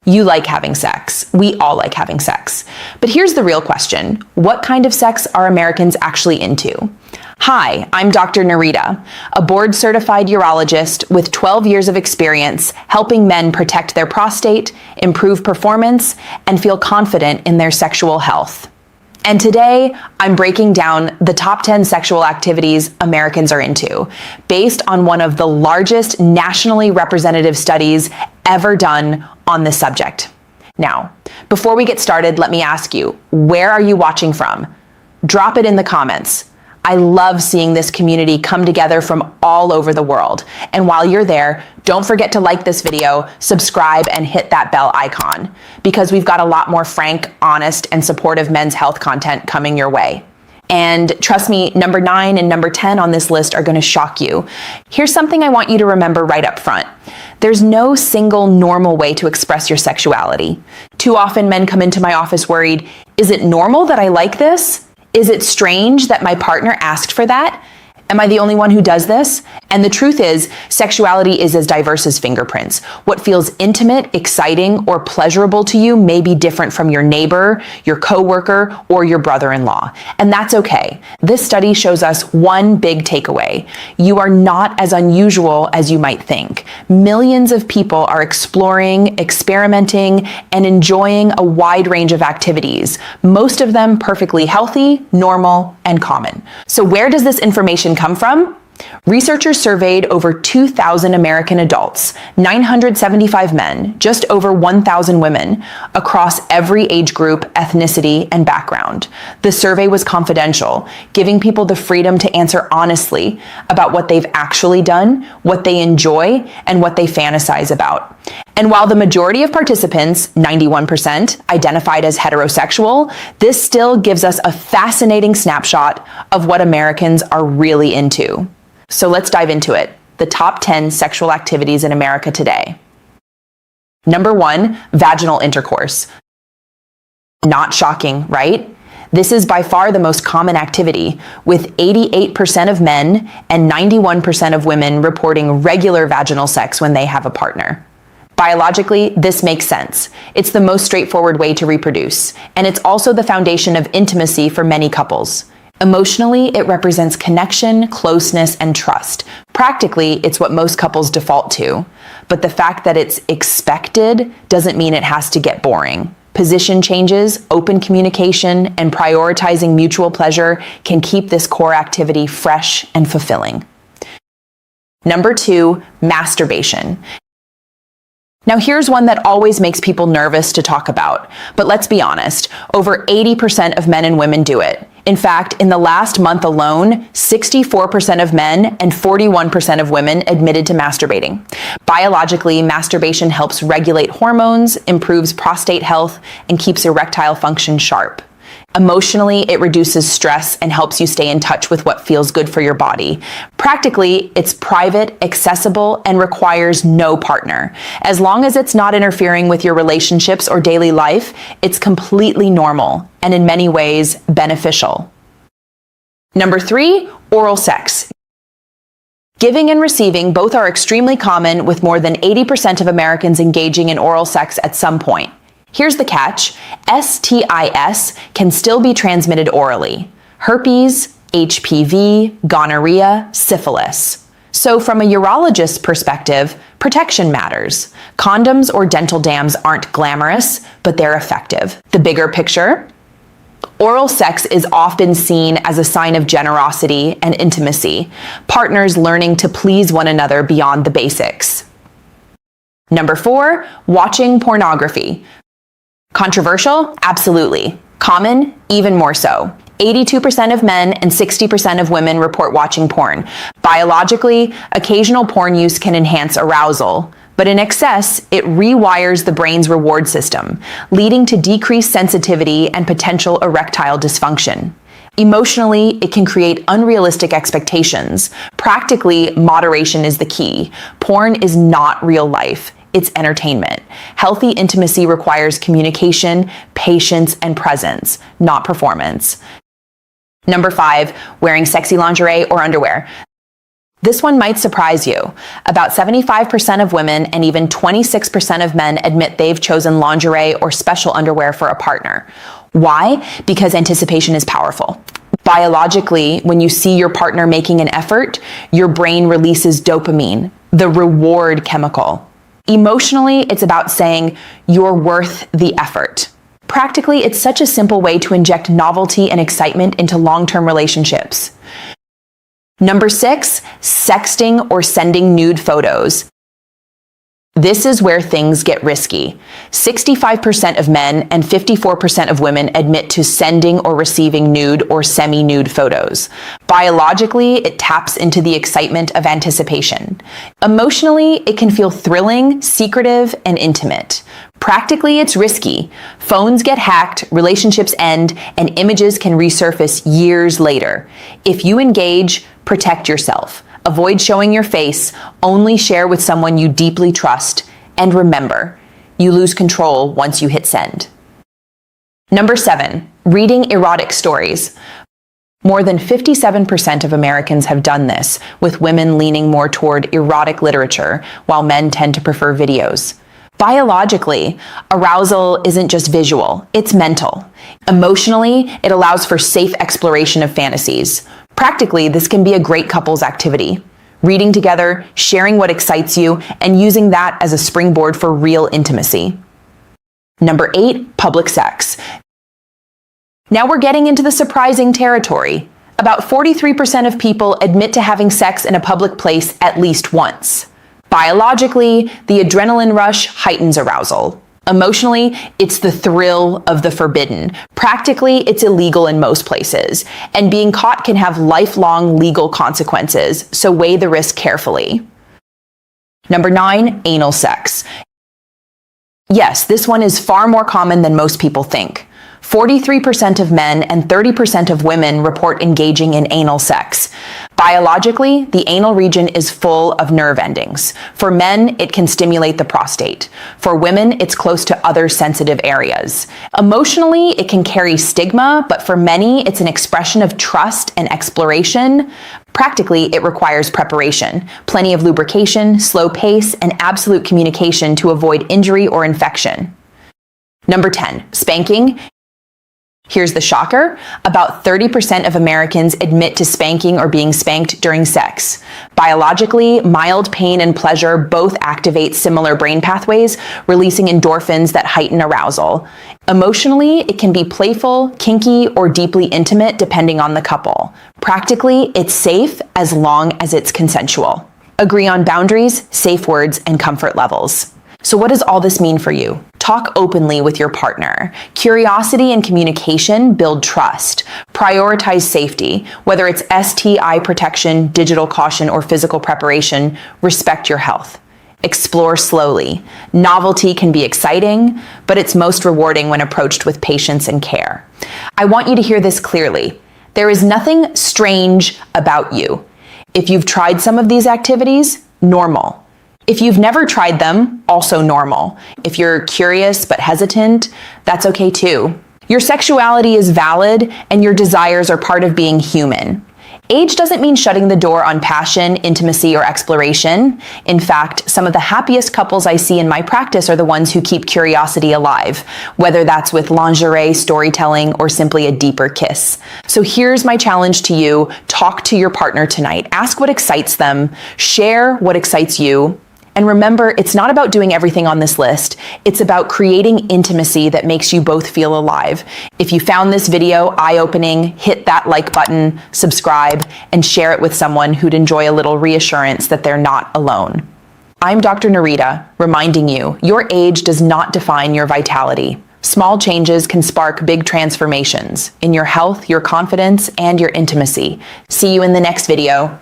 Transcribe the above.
You like having sex. We all like having sex. But here's the real question. What kind of sex are Americans actually into? Hi, I'm Dr. Nerita, a board-certified urologist with 12 years of experience helping men protect their prostate, improve performance, and feel confident in their sexual health. And today, I'm breaking down the top 10 sexual activities Americans are into, based on one of the largest nationally representative studies ever done on this subject. Now, before we get started, let me ask you, where are you watching from? Drop it in the comments. I love seeing this community come together from all over the world. And while you're there, don't forget to like this video, subscribe, and hit that bell icon, because we've got a lot more frank, honest, and supportive men's health content coming your way. And trust me, number 9 and number 10 on this list are going to shock you. Here's something I want you to remember right up front. There's no single normal way to express your sexuality. Too often men come into my office worried, is it normal that I like this? Is it strange that my partner asked for that? Am I the only one who does this? And the truth is, sexuality is as diverse as fingerprints. What feels intimate, exciting, or pleasurable to you may be different from your neighbor, your coworker, or your brother-in-law. And that's okay. This study shows us one big takeaway. You are not as unusual as you might think. Millions of people are exploring, experimenting, and enjoying a wide range of activities, most of them perfectly healthy, normal, and common. So where does this information come from? Researchers surveyed over 2,000 American adults, 975 men, just over 1,000 women, across every age group, ethnicity, and background. The survey was confidential, giving people the freedom to answer honestly about what they've actually done, what they enjoy, and what they fantasize about. And while the majority of participants, 91%, identified as heterosexual, this still gives us a fascinating snapshot of what Americans are really into. So let's dive into it. The top 10 sexual activities in America today. Number 1, vaginal intercourse. Not shocking, right? This is by far the most common activity, with 88% of men and 91% of women reporting regular vaginal sex when they have a partner. Biologically, this makes sense. It's the most straightforward way to reproduce, and it's also the foundation of intimacy for many couples. Emotionally, it represents connection, closeness, and trust. Practically, it's what most couples default to. But the fact that it's expected doesn't mean it has to get boring. Position changes, open communication, and prioritizing mutual pleasure can keep this core activity fresh and fulfilling. Number 2, masturbation. Now here's one that always makes people nervous to talk about, but let's be honest, over 80% of men and women do it. In fact, in the last month alone, 64% of men and 41% of women admitted to masturbating. Biologically, masturbation helps regulate hormones, improves prostate health, and keeps erectile function sharp. Emotionally, it reduces stress and helps you stay in touch with what feels good for your body. Practically, it's private, accessible, and requires no partner. As long as it's not interfering with your relationships or daily life, it's completely normal and in many ways beneficial. Number 3, oral sex. Giving and receiving both are extremely common, with more than 80% of Americans engaging in oral sex at some point. Here's the catch. STIs can still be transmitted orally. Herpes, HPV, gonorrhea, syphilis. So from a urologist's perspective, protection matters. Condoms or dental dams aren't glamorous, but they're effective. The bigger picture? Oral sex is often seen as a sign of generosity and intimacy, partners learning to please one another beyond the basics. Number 4, watching pornography. Controversial? Absolutely. Common? Even more so. 82% of men and 60% of women report watching porn. Biologically, occasional porn use can enhance arousal, but in excess, it rewires the brain's reward system, leading to decreased sensitivity and potential erectile dysfunction. Emotionally, it can create unrealistic expectations. Practically, moderation is the key. Porn is not real life. It's entertainment. Healthy intimacy requires communication, patience, and presence, not performance. Number 5, wearing sexy lingerie or underwear. This one might surprise you. About 75% of women and even 26% of men admit they've chosen lingerie or special underwear for a partner. Why? Because anticipation is powerful. Biologically, when you see your partner making an effort, your brain releases dopamine, the reward chemical. Emotionally, it's about saying, you're worth the effort. Practically, it's such a simple way to inject novelty and excitement into long-term relationships. Number 6, sexting or sending nude photos. This is where things get risky. 65% of men and 54% of women admit to sending or receiving nude or semi-nude photos. Biologically, it taps into the excitement of anticipation. Emotionally, it can feel thrilling, secretive, and intimate. Practically, it's risky. Phones get hacked, relationships end, and images can resurface years later. If you engage, protect yourself. Avoid showing your face, only share with someone you deeply trust, and remember, you lose control once you hit send. Number 7, reading erotic stories. More than 57% of Americans have done this, with women leaning more toward erotic literature, while men tend to prefer videos. Biologically, arousal isn't just visual, it's mental. Emotionally, it allows for safe exploration of fantasies. Practically, this can be a great couples activity. Reading together, sharing what excites you, and using that as a springboard for real intimacy. Number 8, public sex. Now we're getting into the surprising territory. About 43% of people admit to having sex in a public place at least once. Biologically, the adrenaline rush heightens arousal. Emotionally, it's the thrill of the forbidden. Practically, it's illegal in most places, and being caught can have lifelong legal consequences, so weigh the risk carefully. Number 9, anal sex. Yes, this one is far more common than most people think. 43% of men and 30% of women report engaging in anal sex. Biologically, the anal region is full of nerve endings. For men, it can stimulate the prostate. For women, it's close to other sensitive areas. Emotionally, it can carry stigma, but for many, it's an expression of trust and exploration. Practically, it requires preparation, plenty of lubrication, slow pace, and absolute communication to avoid injury or infection. Number 10, spanking. Here's the shocker. About 30% of Americans admit to spanking or being spanked during sex. Biologically, mild pain and pleasure both activate similar brain pathways, releasing endorphins that heighten arousal. Emotionally, it can be playful, kinky, or deeply intimate depending on the couple. Practically, it's safe as long as it's consensual. Agree on boundaries, safe words, and comfort levels. So what does all this mean for you? Talk openly with your partner. Curiosity and communication build trust. Prioritize safety. Whether it's STI protection, digital caution, or physical preparation, respect your health. Explore slowly. Novelty can be exciting, but it's most rewarding when approached with patience and care. I want you to hear this clearly. There is nothing strange about you. If you've tried some of these activities, normal. If you've never tried them, also normal. If you're curious but hesitant, that's okay too. Your sexuality is valid and your desires are part of being human. Age doesn't mean shutting the door on passion, intimacy, or exploration. In fact, some of the happiest couples I see in my practice are the ones who keep curiosity alive, whether that's with lingerie, storytelling, or simply a deeper kiss. So here's my challenge to you. Talk to your partner tonight. Ask what excites them. Share what excites you. And remember, it's not about doing everything on this list. It's about creating intimacy that makes you both feel alive. If you found this video eye-opening, hit that like button, subscribe, and share it with someone who'd enjoy a little reassurance that they're not alone. I'm Dr. Nerita, reminding you, your age does not define your vitality. Small changes can spark big transformations in your health, your confidence, and your intimacy. See you in the next video.